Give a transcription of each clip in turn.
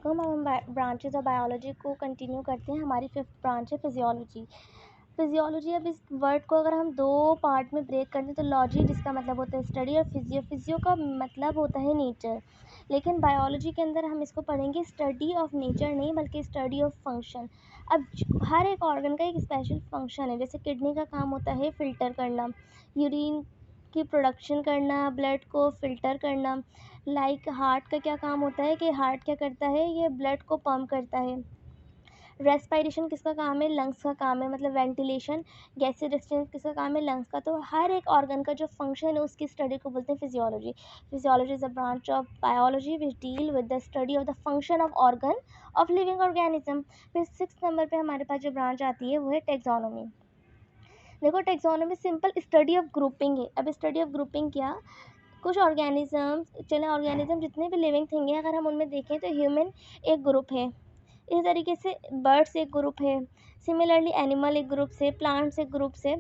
वालेकुम। अब हम ब्रांचेज ऑफ बायोलॉजी को कंटिन्यू करते हैं। हमारी फिफ्थ ब्रांच है फिजियोलॉजी। फिजियोलॉजी, अब इस वर्ड को अगर हम दो पार्ट में ब्रेक कर दें तो लॉजी जिसका मतलब होता है स्टडी और फिजियो का मतलब होता है नेचर। लेकिन बायोलॉजी के अंदर हम इसको पढ़ेंगे स्टडी ऑफ नेचर नहीं बल्कि स्टडी ऑफ फंक्शन। अब हर एक ऑर्गन का एक स्पेशल फंक्शन है। जैसे किडनी का काम होता है फ़िल्टर करना, यूरिन की प्रोडक्शन करना, ब्लड को फ़िल्टर करना। लाइक हार्ट का क्या काम होता है कि हार्ट क्या करता है, ये ब्लड को पम्प करता है। रेस्पायरेशन किसका काम है, लंग्स का काम है, मतलब वेंटिलेशन। गैसेज एक्सचेंज किसका काम है, लंग्स का। तो हर एक ऑर्गन का जो फंक्शन है उसकी स्टडी को बोलते हैं physiology. Physiology is a branch of biology which deal with the study of the function of organ of living organism. फिर 6 नंबर पे हमारे पास जो ब्रांच आती है वो है टेक्सोनोमी। देखो, taxonomy simple study of grouping है। अब स्टडी ऑफ ग्रुपिंग क्या, कुछ ऑर्गेनिजम्स, चले ऑर्गेनिज्म जितने भी लिविंग थिंग है अगर हम उनमें देखें तो ह्यूमन एक ग्रुप है, इसी तरीके से बर्ड्स एक ग्रुप है, सिमिलरली एनिमल एक ग्रुप से, प्लांट्स एक ग्रुप से।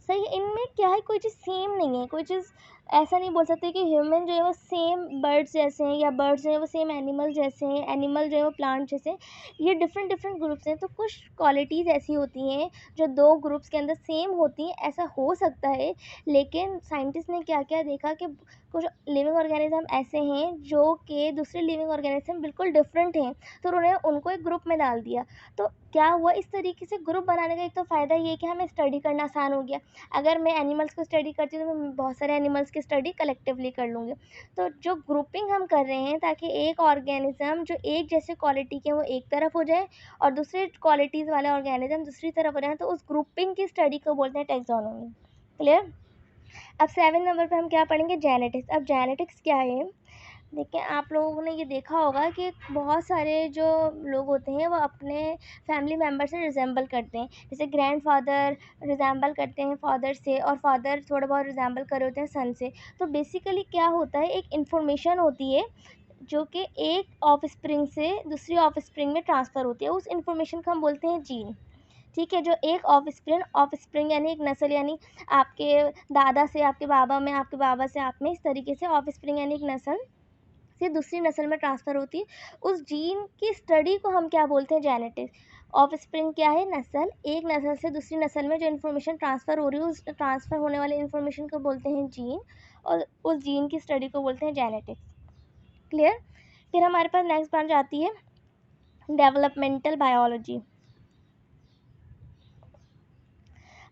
सही, इनमें क्या है, कोई चीज़ सेम नहीं है। कोई चीज़ ऐसा नहीं बोल सकते कि ह्यूमन जो है वो सेम बर्ड्स जैसे हैं या बर्ड्स जो है वो सेम एनिमल जैसे हैं, एनिमल जो है वो प्लांट जैसे हैं। ये डिफरेंट डिफरेंट ग्रुप्स हैं। तो कुछ क्वालिटीज़ ऐसी होती हैं जो दो ग्रुप्स के अंदर सेम होती हैं, ऐसा हो सकता है। लेकिन साइंटिस्ट ने क्या क्या देखा कि कुछ लिविंग ऑर्गेनिज्म ऐसे हैं जो कि दूसरे लिविंग ऑर्गेनिज्म बिल्कुल डिफरेंट हैं, तो उन्होंने उनको एक ग्रुप में डाल दिया। तो क्या हुआ, इस तरीके से ग्रुप बनाने का एक तो फ़ायदा ये है कि हमें स्टडी करना आसान हो गया। अगर मैं एनिमल्स को स्टडी करती हूँ तो मैं बहुत सारे एनिमल्स की स्टडी कलेक्टिवली कर लूँगी। तो जो ग्रुपिंग हम कर रहे हैं ताकि एक ऑर्गेनिज्म जो एक जैसे क्वालिटी के वो एक तरफ हो जाए और दूसरे क्वालिटीज़ वाले ऑर्गेनिज्म दूसरी तरफ हो जाए, तो उस ग्रुपिंग की स्टडी को बोलते हैं टेक्सोनोमी। क्लियर। अब 7 नंबर पे हम क्या पढ़ेंगे, जेनेटिक्स। अब जेनेटिक्स क्या है, देखिए आप लोगों ने ये देखा होगा कि बहुत सारे जो लोग होते हैं वो अपने फैमिली मेम्बर से रिजेंबल करते हैं। जैसे ग्रैंडफादर रिजेंबल करते हैं फादर से और फादर थोड़ा बहुत रिजेंबल कर होते हैं सन से। तो बेसिकली क्या होता है, एक इन्फॉर्मेशन होती है जो कि एक ऑफ स्प्रिंग से दूसरी ऑफ स्प्रिंग में ट्रांसफ़र होती है। उस इन्फॉर्मेशन को हम बोलते हैं जीन। ठीक है, जो एक ऑफ स्प्रिंग यानी एक नस्ल, यानी आपके दादा से आपके बाबा में, आपके बाबा से आप में, इस तरीके से ऑफ स्प्रिंग यानी एक नस्ल से दूसरी नस्ल में ट्रांसफ़र होती है। उस जीन की स्टडी को हम क्या बोलते हैं, जेनेटिक्स। ऑफ स्प्रिंग क्या है, नस्ल। एक नस्ल से दूसरी नस्ल में जो इन्फॉर्मेशन ट्रांसफ़र हो रही है उस ट्रांसफ़र होने वाले इन्फॉर्मेशन को बोलते हैं जीन, और उस जीन की स्टडी को बोलते हैं जेनेटिक्स। क्लियर। फिर हमारे पास नेक्स्ट ब्रांच आती है डेवलपमेंटल बायोलॉजी।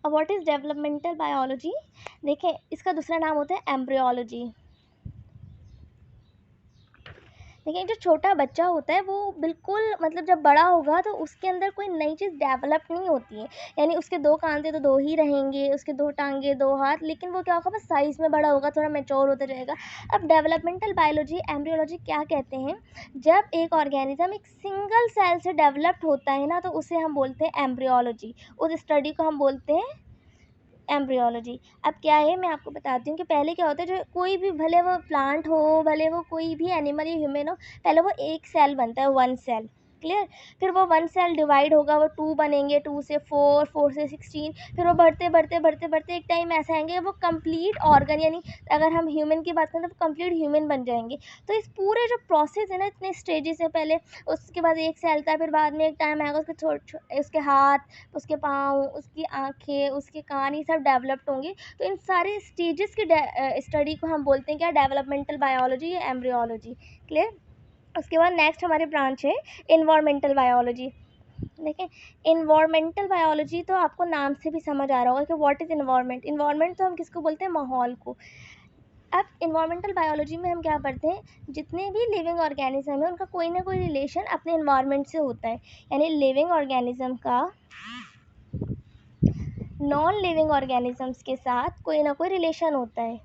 अब व्हाट इज़ डेवलपमेंटल बायोलॉजी, देखें इसका दूसरा नाम होता है एम्ब्रियोलॉजी। देखिए, जो छोटा बच्चा होता है वो बिल्कुल, मतलब जब बड़ा होगा तो उसके अंदर कोई नई चीज़ डेवलप नहीं होती है। यानी उसके 2 कान थे तो 2 ही रहेंगे, उसके 2 टाँगे 2 हाथ, लेकिन वो क्या होगा, बस साइज़ में बड़ा होगा, थोड़ा मैच्योर होता जाएगा। अब डेवलपमेंटल बायोलॉजी, एम्ब्रियोलॉजी क्या कहते हैं, जब एक ऑर्गेनिज्म एक सिंगल सेल से डेवलप्ड होता है ना तो उसे हम बोलते हैं एम्ब्रियोलॉजी। उस स्टडी को हम बोलते हैं एम्ब्रियोलॉजी। अब क्या है, मैं आपको बताती हूँ कि पहले क्या होता है, जो कोई भी, भले वो प्लांट हो, भले वो कोई भी एनिमल या ह्यूमन हो, पहले वो एक सेल बनता है, 1 सेल। क्लियर। फिर वो 1 सेल डिवाइड होगा, वो 2 बनेंगे, 2 से 4, 4 से 16, फिर वो बढ़ते बढ़ते बढ़ते बढ़ते एक टाइम ऐसा आएंगे वो कंप्लीट ऑर्गन, यानी अगर हम ह्यूमन की बात करें तो कंप्लीट ह्यूमन बन जाएंगे। तो इस पूरे जो प्रोसेस है ना, इतने स्टेजेस है, पहले उसके बाद एक सेल था, फिर बाद में एक टाइम आएगा उसके उसके हाथ, उसके पाँव, उसकी आँखें, उसके कान, ये सब डेवलप्ड होंगे। तो इन सारे स्टेजेस की स्टडी को हम बोलते हैं क्या, डेवलपमेंटल बायोलॉजी या एम्ब्रियोलॉजी। क्लियर। उसके बाद नेक्स्ट हमारी ब्रांच है इन्वायरमेंटल बायोलॉजी। देखें, इन्वायरमेंटल बायोलॉजी तो आपको नाम से भी समझ आ रहा होगा कि व्हाट इज़ इन्वायरमेंट। इन्वायरमेंट तो हम किसको बोलते हैं, माहौल को। अब इन्वायरमेंटल बायोलॉजी में हम क्या पढ़ते हैं, जितने भी लिविंग ऑर्गेनिज्म है उनका कोई ना कोई रिलेशन अपने इन्वायरमेंट से होता है। यानी लिविंग ऑर्गेनिज्म का नॉन लिविंग ऑर्गेनिजम्स के साथ कोई ना कोई रिलेशन होता है,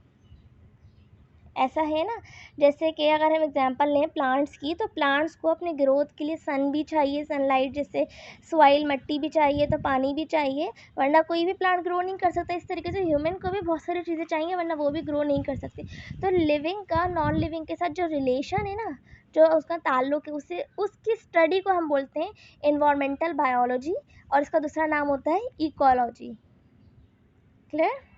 ऐसा है ना। जैसे कि अगर हम एग्जांपल लें प्लांट्स की, तो प्लांट्स को अपने ग्रोथ के लिए सन भी चाहिए, सनलाइट, जैसे सॉइल, मिट्टी भी चाहिए, तो पानी भी चाहिए, वरना कोई भी प्लांट ग्रो नहीं कर सकता। इस तरीके से ह्यूमन को भी बहुत सारी चीज़ें चाहिए, वरना वो भी ग्रो नहीं कर सकते। तो लिविंग का नॉन लिविंग के साथ जो रिलेशन है ना, जो उसका ताल्लुक है, उसे उसकी स्टडी को हम बोलते हैं इन्वायरमेंटल बायोलॉजी, और इसका दूसरा नाम होता है इकोलॉजी। क्लियर।